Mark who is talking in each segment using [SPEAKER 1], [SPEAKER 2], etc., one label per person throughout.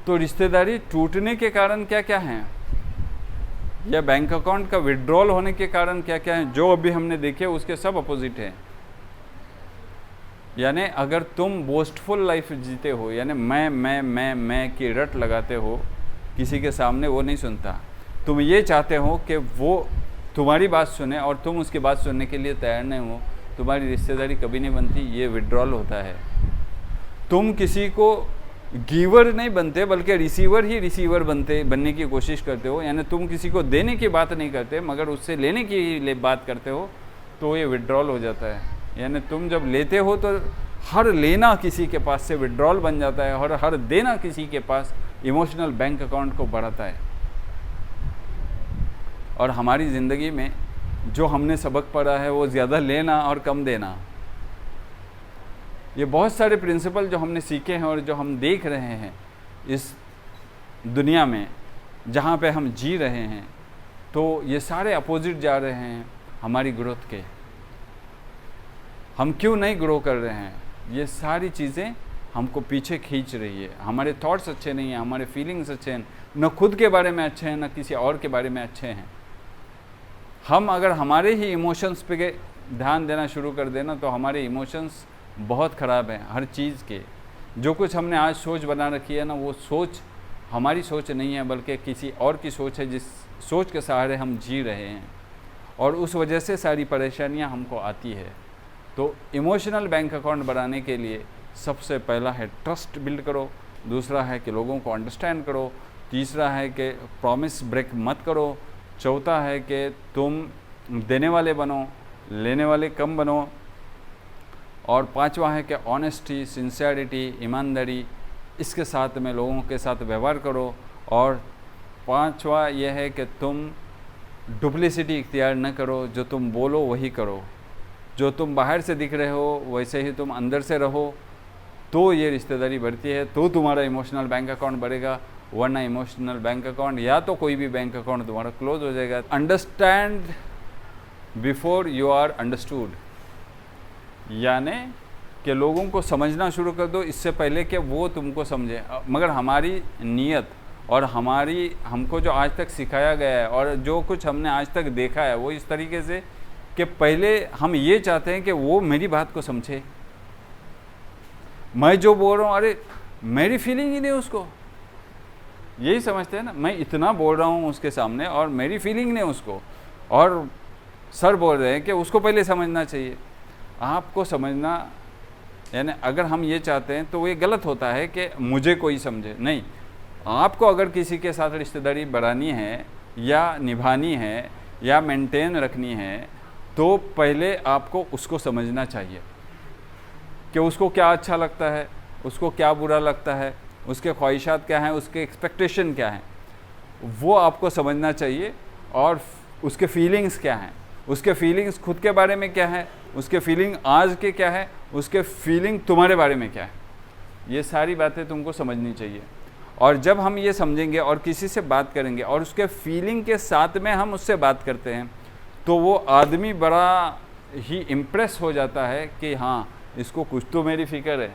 [SPEAKER 1] तो रिश्तेदारी टूटने के कारण क्या क्या हैं, या बैंक अकाउंट का विड्रॉल होने के कारण क्या क्या हैं, जो अभी हमने देखे उसके सब अपोजिट हैं। यानी अगर तुम बोस्टफुल लाइफ जीते हो, यानी मैं की रट लगाते हो किसी के सामने, वो नहीं सुनता। तुम ये चाहते हो कि वो तुम्हारी बात सुने और तुम उसकी बात सुनने के लिए तैयार नहीं हो, तुम्हारी रिश्तेदारी कभी नहीं बनती, ये विड्रॉल होता है। तुम किसी को गिवर नहीं बनते बल्कि रिसीवर ही रिसीवर बनने की कोशिश करते हो, यानी तुम किसी को देने की बात नहीं करते मगर उससे लेने की बात करते हो, तो ये विड्रॉल हो जाता है। यानी तुम जब लेते हो तो हर लेना किसी के पास से विड्रॉल बन जाता है और हर देना किसी के पास इमोशनल बैंक अकाउंट को बढ़ाता है। और हमारी ज़िंदगी में जो हमने सबक पढ़ा है वो ज़्यादा लेना और कम देना, ये बहुत सारे प्रिंसिपल जो हमने सीखे हैं और जो हम देख रहे हैं इस दुनिया में जहाँ पे हम जी रहे हैं, तो ये सारे अपोजिट जा रहे हैं हमारी ग्रोथ के। हम क्यों नहीं ग्रो कर रहे हैं, ये सारी चीज़ें हमको पीछे खींच रही है। हमारे थॉट्स अच्छे नहीं हैं, हमारे फीलिंग्स अच्छे हैं, न खुद के बारे में अच्छे हैं न किसी और के बारे में अच्छे हैं। हम अगर हमारे ही इमोशंस पे ध्यान देना शुरू कर देना तो हमारे इमोशंस बहुत ख़राब हैं हर चीज़ के। जो कुछ हमने आज सोच बना रखी है ना, वो सोच हमारी सोच नहीं है बल्कि किसी और की सोच है, जिस सोच के सहारे हम जी रहे हैं और उस वजह से सारी परेशानियां हमको आती है। तो इमोशनल बैंक अकाउंट बनाने के लिए सबसे पहला है ट्रस्ट बिल्ड करो, दूसरा है कि लोगों को अंडरस्टैंड करो, तीसरा है कि प्रॉमिस ब्रेक मत करो, चौथा है कि तुम देने वाले बनो, लेने वाले कम बनो, और पांचवा है कि ऑनेस्टी, सिंसियरिटी, ईमानदारी, इसके साथ में लोगों के साथ व्यवहार करो। और पांचवा यह है कि तुम डुप्लिसिटी इख्तियार न करो, जो तुम बोलो वही करो, जो तुम बाहर से दिख रहे हो वैसे ही तुम अंदर से रहो, तो ये रिश्तेदारी बढ़ती है, तो तुम्हारा इमोशनल बैंक अकाउंट बढ़ेगा। वरना इमोशनल बैंक अकाउंट या तो कोई भी बैंक अकाउंट तुम्हारा क्लोज हो जाएगा। Understand before you are understood, यानी कि लोगों को समझना शुरू कर दो इससे पहले कि वो तुमको समझे। मगर हमारी नीयत और हमको जो आज तक सिखाया गया है और जो कुछ हमने आज तक देखा है वो इस तरीके से कि पहले हम ये चाहते हैं कि वो मेरी बात को समझे। मैं जो बोल रहा हूँ, अरे मेरी फीलिंग ही नहीं उसको, यही समझते हैं ना, मैं इतना बोल रहा हूँ उसके सामने और मेरी फीलिंग नहीं उसको, और सर बोल रहे हैं कि उसको पहले समझना चाहिए। आपको समझना, यानी अगर हम ये चाहते हैं तो ये गलत होता है कि मुझे कोई समझे, नहीं। आपको अगर किसी के साथ रिश्तेदारी बढ़ानी है या निभानी है या मेंटेन रखनी है तो पहले आपको उसको समझना चाहिए कि उसको क्या अच्छा लगता है, उसको क्या बुरा लगता है, उसके ख्वाहिशात क्या हैं, उसके एक्सपेक्टेशन क्या हैं, वो आपको समझना चाहिए। और उसके फीलिंग्स क्या हैं, उसके फीलिंग्स खुद के बारे में क्या है, उसके फीलिंग आज के क्या है, उसके फीलिंग तुम्हारे बारे में क्या है, ये सारी बातें तुमको समझनी चाहिए। और जब हम ये समझेंगे और किसी से बात करेंगे और उसके फीलिंग के साथ में हम उससे बात करते हैं तो वो आदमी बड़ा ही इम्प्रेस हो जाता है कि हाँ, इसको कुछ तो मेरी फ़िक्र है।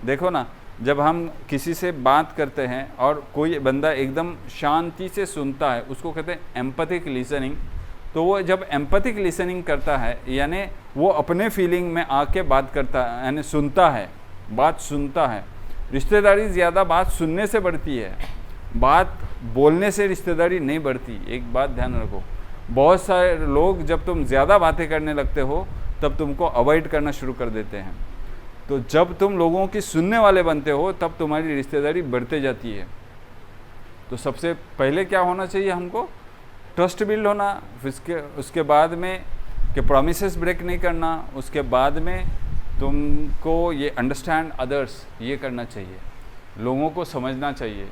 [SPEAKER 1] देखो ना, जब हम किसी से बात करते हैं और कोई बंदा एकदम शांति से सुनता है, उसको कहते हैं एम्पैथिक लिसनिंग। तो वो जब एम्पैथिक लिसनिंग करता है यानी वो अपने फीलिंग में आके बात करता है, यानी सुनता है, बात सुनता है। रिश्तेदारी ज़्यादा बात सुनने से बढ़ती है, बात बोलने से रिश्तेदारी नहीं बढ़ती। एक बात ध्यान रखो, बहुत सारे लोग जब तुम ज़्यादा बातें करने लगते हो तब तुमको अवॉइड करना शुरू कर देते हैं। तो जब तुम लोगों की सुनने वाले बनते हो तब तुम्हारी रिश्तेदारी बढ़ते जाती है। तो सबसे पहले क्या होना चाहिए हमको, ट्रस्ट बिल्ड होना, उसके बाद में कि प्रॉमिसेस ब्रेक नहीं करना, उसके बाद में तुमको ये अंडरस्टैंड अदर्स ये करना चाहिए, लोगों को समझना चाहिए।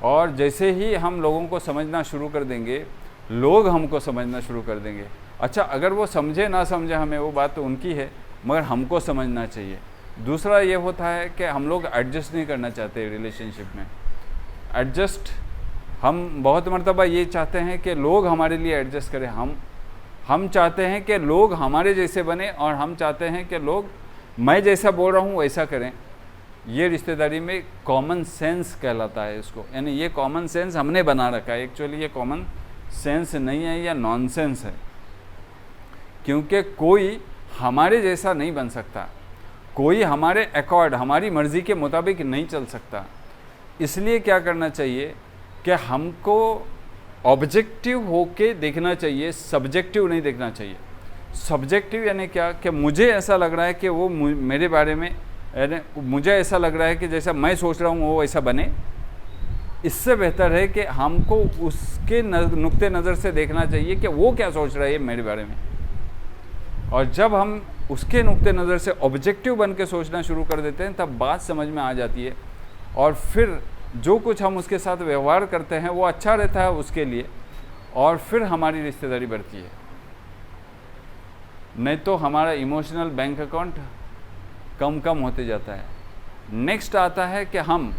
[SPEAKER 1] और जैसे ही हम लोगों को समझना शुरू कर देंगे, लोग हमको समझना शुरू कर देंगे। अच्छा, अगर वो समझे ना समझे हमें, वो बात तो उनकी है, मगर हमको समझना चाहिए। दूसरा ये होता है कि हम लोग एडजस्ट नहीं करना चाहते रिलेशनशिप में। एडजस्ट हम बहुत मर्तबा ये चाहते हैं कि लोग हमारे लिए एडजस्ट करें। हम चाहते हैं कि लोग हमारे जैसे बने और हम चाहते हैं कि लोग मैं जैसा बोल रहा हूँ वैसा करें। ये रिश्तेदारी में कॉमन सेंस कहलाता है इसको, यानी ये कॉमन सेंस हमने बना रखा है। एक्चुअली ये कॉमन सेंस नहीं है, या नॉनसेंस है, क्योंकि कोई हमारे जैसा नहीं बन सकता, कोई हमारे अकॉर्ड, हमारी मर्ज़ी के मुताबिक नहीं चल सकता। इसलिए क्या करना चाहिए कि हमको ऑब्जेक्टिव होके देखना चाहिए, सब्जेक्टिव नहीं देखना चाहिए। सब्जेक्टिव यानी क्या, कि मुझे ऐसा लग रहा है कि वो मेरे बारे में, मुझे ऐसा लग रहा है कि जैसा मैं सोच रहा हूँ वो ऐसा बने। इससे बेहतर है कि हमको उसके नुक्ते नज़र से देखना चाहिए कि वो क्या सोच रहा है मेरे बारे में, और जब हम उसके नुक्ते नज़र से ऑब्जेक्टिव बन के सोचना शुरू कर देते हैं तब बात समझ में आ जाती है, और फिर जो कुछ हम उसके साथ व्यवहार करते हैं वो अच्छा रहता है उसके लिए, और फिर हमारी रिश्तेदारी बढ़ती है। नहीं तो हमारा इमोशनल बैंक अकाउंट कम कम होते जाता है। नेक्स्ट आता है कि हम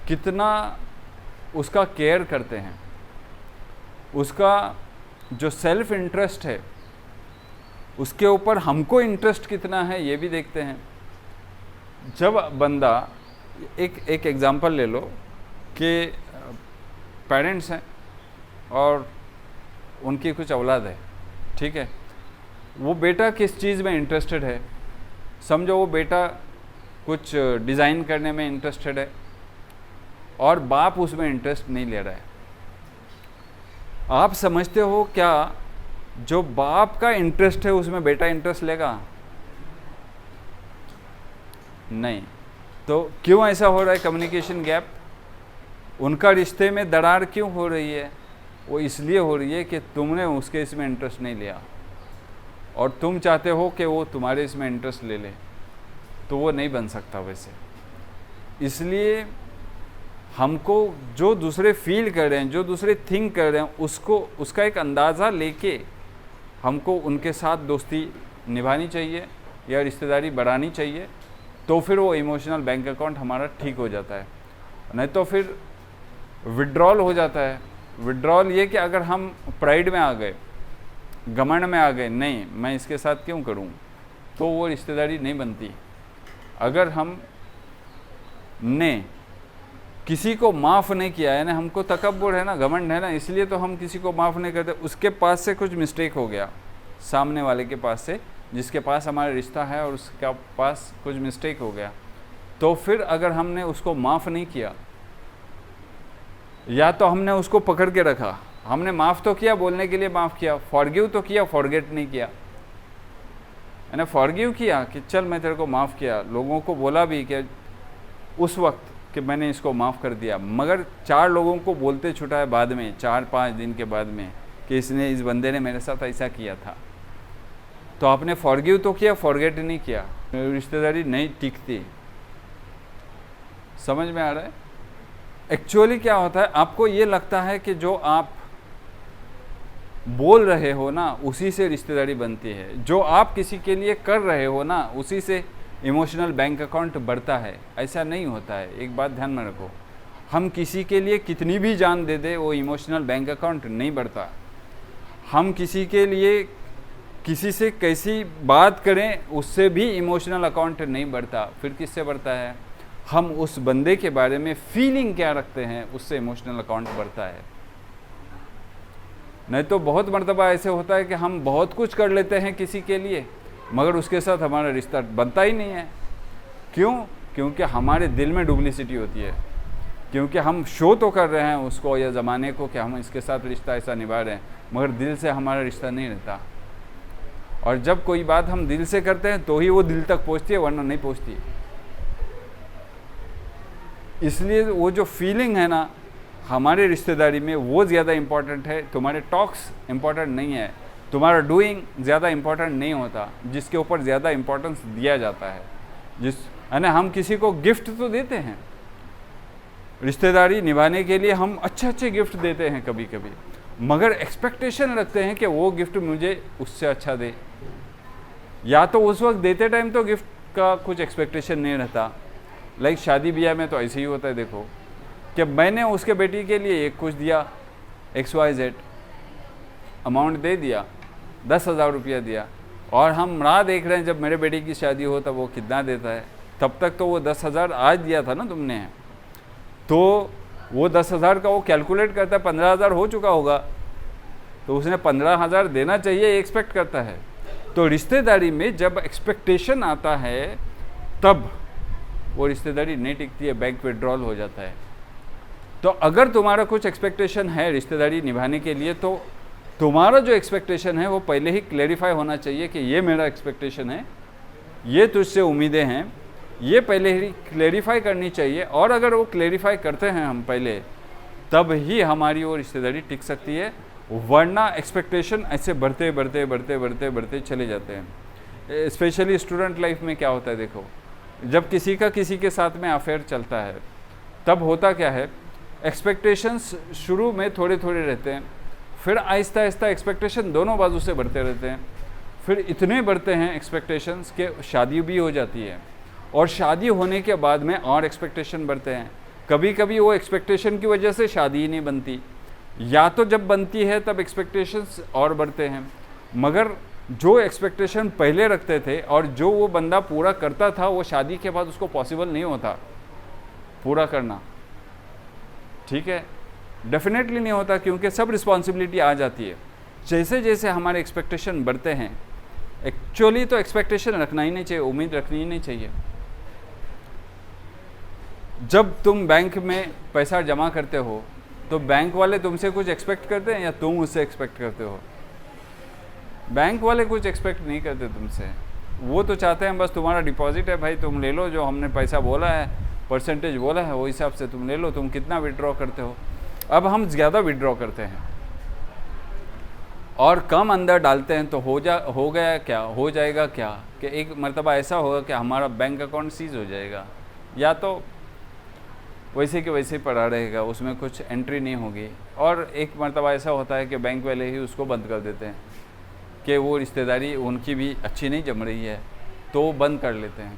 [SPEAKER 1] कितना उसका केयर करते हैं, उसका जो सेल्फ इंटरेस्ट है उसके ऊपर हमको इंटरेस्ट कितना है ये भी देखते हैं। जब बंदा, एक एग्ज़ाम्पल ले लो कि पेरेंट्स हैं और उनकी कुछ औलाद है, ठीक है, वो बेटा किस चीज़ में इंटरेस्टेड है, समझो वो बेटा कुछ डिज़ाइन करने में इंटरेस्टेड है और बाप उसमें इंटरेस्ट नहीं ले रहा है। आप समझते हो क्या जो बाप का इंटरेस्ट है उसमें बेटा इंटरेस्ट लेगा? नहीं। तो क्यों ऐसा हो रहा है कम्युनिकेशन गैप? उनका रिश्ते में दरार क्यों हो रही है? वो इसलिए हो रही है कि तुमने उसके इसमें इंटरेस्ट नहीं लिया और तुम चाहते हो कि वो तुम्हारे इसमें इंटरेस्ट ले ले, तो वो नहीं बन सकता वैसे। इसलिए हमको जो दूसरे फील कर रहे हैं, जो दूसरे थिंक कर रहे हैं, उसका एक अंदाज़ा लेके हमको उनके साथ दोस्ती निभानी चाहिए या रिश्तेदारी बढ़ानी चाहिए, तो फिर वो इमोशनल बैंक अकाउंट हमारा ठीक हो जाता है। नहीं तो फिर विड्रॉल हो जाता है। विड्रॉल ये कि अगर हम प्राइड में आ गए, घमंड में आ गए, नहीं मैं इसके साथ क्यों करूं, तो वो रिश्तेदारी नहीं बनती। अगर हम ने किसी को माफ़ नहीं किया है ना, हमको तकब्बुर है ना, घमंड है ना, इसलिए तो हम किसी को माफ़ नहीं करते। उसके पास से कुछ मिस्टेक हो गया, सामने वाले के पास से, जिसके पास हमारा रिश्ता है और उसके पास कुछ मिस्टेक हो गया, तो फिर अगर हमने उसको माफ़ नहीं किया, या तो हमने उसको पकड़ के रखा, हमने माफ़ तो किया, बोलने के लिए माफ़ किया, फॉरगिव तो किया, फॉरगेट नहीं किया। मैंने फॉरगिव किया कि चल मैं तेरे को माफ़ किया, लोगों को बोला भी कि उस वक्त कि मैंने इसको माफ़ कर दिया, मगर 4 लोगों को बोलते छुटा है बाद में, 4-5 दिन के बाद में, कि इस बंदे ने मेरे साथ ऐसा किया था। तो आपने फॉरगिव तो किया, फॉरगेट नहीं किया, रिश्तेदारी नहीं टिकती। समझ में आ रहा है? एक्चुअली क्या होता है, आपको ये लगता है कि जो आप बोल रहे हो ना उसी से रिश्तेदारी बनती है, जो आप किसी के लिए कर रहे हो ना उसी से इमोशनल बैंक अकाउंट बढ़ता है। ऐसा नहीं होता है, एक बात ध्यान में रखो। हम किसी के लिए कितनी भी जान दे दे, वो इमोशनल बैंक अकाउंट नहीं बढ़ता। हम किसी के लिए किसी से कैसी बात करें उससे भी इमोशनल अकाउंट नहीं बढ़ता। फिर किससे बढ़ता है? हम उस बंदे के बारे में फीलिंग क्या रखते हैं, उससे इमोशनल अकाउंट बढ़ता है। नहीं तो बहुत मर्तबा ऐसे होता है कि हम बहुत कुछ कर लेते हैं किसी के लिए, मगर उसके साथ हमारा रिश्ता बनता ही नहीं है। क्यों? क्योंकि हमारे दिल में डुप्लिसिटी होती है, क्योंकि हम शो तो कर रहे हैं उसको या ज़माने को कि हम इसके साथ रिश्ता ऐसा निभा रहे हैं, मगर दिल से हमारा रिश्ता नहीं रहता। और जब कोई बात हम दिल से करते हैं तो ही वो दिल तक पहुंचती है, वरना नहीं पहुंचती। इसलिए वो जो फीलिंग है ना हमारे रिश्तेदारी में, वो ज़्यादा इम्पॉर्टेंट है। तुम्हारे टॉक्स इम्पॉर्टेंट नहीं है, तुम्हारा डूइंग ज़्यादा इम्पॉर्टेंट नहीं होता, जिसके ऊपर ज़्यादा इम्पोर्टेंस दिया जाता है। है ना, हम किसी को गिफ्ट तो देते हैं, रिश्तेदारी निभाने के लिए हम अच्छे अच्छे गिफ्ट देते हैं कभी कभी, मगर एक्सपेक्टेशन रखते हैं कि वो गिफ्ट मुझे उससे अच्छा दे। या तो उस वक्त देते टाइम तो गिफ्ट का कुछ एक्सपेक्टेशन नहीं रहता, लाइक शादी ब्याह में तो ऐसे ही होता है। देखो कि मैंने उसके बेटी के लिए एक कुछ दिया, XYZ अमाउंट दे दिया, 10,000 रुपया दिया, और हम राह देख रहे हैं जब मेरे बेटी की शादी हो तब वो कितना देता है। तब तक तो वो 10,000 आज दिया था ना तुमने, तो वो 10,000 का वो कैलकुलेट करता है 15,000 हो चुका होगा, तो उसने 15,000 देना चाहिए एक्सपेक्ट करता है। तो रिश्तेदारी में जब एक्सपेक्टेशन आता है तब वो रिश्तेदारी नहीं टिकती है, बैंक विड्रॉल हो जाता है। तो अगर तुम्हारा कुछ एक्सपेक्टेशन है रिश्तेदारी निभाने के लिए, तो तुम्हारा जो एक्सपेक्टेशन है वो पहले ही क्लेरिफाई होना चाहिए कि ये मेरा एक्सपेक्टेशन है, ये तुझसे उम्मीदें हैं, ये पहले ही क्लेरिफाई करनी चाहिए। और अगर वो क्लेरिफाई करते हैं हम पहले, तब ही हमारी वो रिश्तेदारी टिक सकती है, वरना एक्सपेक्टेशन ऐसे बढ़ते बढ़ते बढ़ते बढ़ते बढ़ते चले जाते हैं। स्पेशली स्टूडेंट लाइफ में क्या होता है, देखो जब किसी का किसी के साथ में अफेयर चलता है, तब होता क्या है, एक्सपेक्टेशंस शुरू में थोड़े थोड़े रहते हैं, फिर आहिस्ता आहिस्ता एक्सपेक्टेशन दोनों बाजू से बढ़ते रहते हैं, फिर इतने बढ़ते हैं एक्सपेक्टेशंस के शादी भी हो जाती है, और शादी होने के बाद में और एक्सपेक्टेशन बढ़ते हैं। कभी कभी वो एक्सपेक्टेशन की वजह से शादी ही नहीं बनती, या तो जब बनती है तब एक्सपेक्टेशंस और बढ़ते हैं, मगर जो एक्सपेक्टेशन पहले रखते थे और जो वो बंदा पूरा करता था, वो शादी के बाद उसको पॉसिबल नहीं होता पूरा करना। ठीक है, डेफिनेटली नहीं होता, क्योंकि सब रिस्पॉन्सिबिलिटी आ जाती है। जैसे जैसे हमारे एक्सपेक्टेशन बढ़ते हैं, एक्चुअली तो एक्सपेक्टेशन रखना ही नहीं चाहिए, उम्मीद रखनी ही नहीं चाहिए। जब तुम बैंक में पैसा जमा करते हो तो बैंक वाले तुमसे कुछ एक्सपेक्ट करते हैं या तुम उससे एक्सपेक्ट करते हो? बैंक वाले कुछ एक्सपेक्ट नहीं करते तुमसे, वो तो चाहते हैं बस तुम्हारा डिपॉजिट है भाई, तुम ले लो, जो हमने पैसा बोला है, परसेंटेज बोला है, वो हिसाब से तुम ले लो, तुम कितना विड्रॉ करते हो। अब हम ज़्यादा विड्रॉ करते हैं और कम अंदर डालते हैं, तो हो गया क्या, हो जाएगा क्या कि एक मर्तबा ऐसा होगा कि हमारा बैंक अकाउंट सीज हो जाएगा, या तो वैसे के वैसे पड़ा रहेगा, उसमें कुछ एंट्री नहीं होगी। और एक मर्तबा ऐसा होता है कि बैंक वाले ही उसको बंद कर देते हैं कि वो रिश्तेदारी उनकी भी अच्छी नहीं जम रही है, तो वो बंद कर लेते हैं।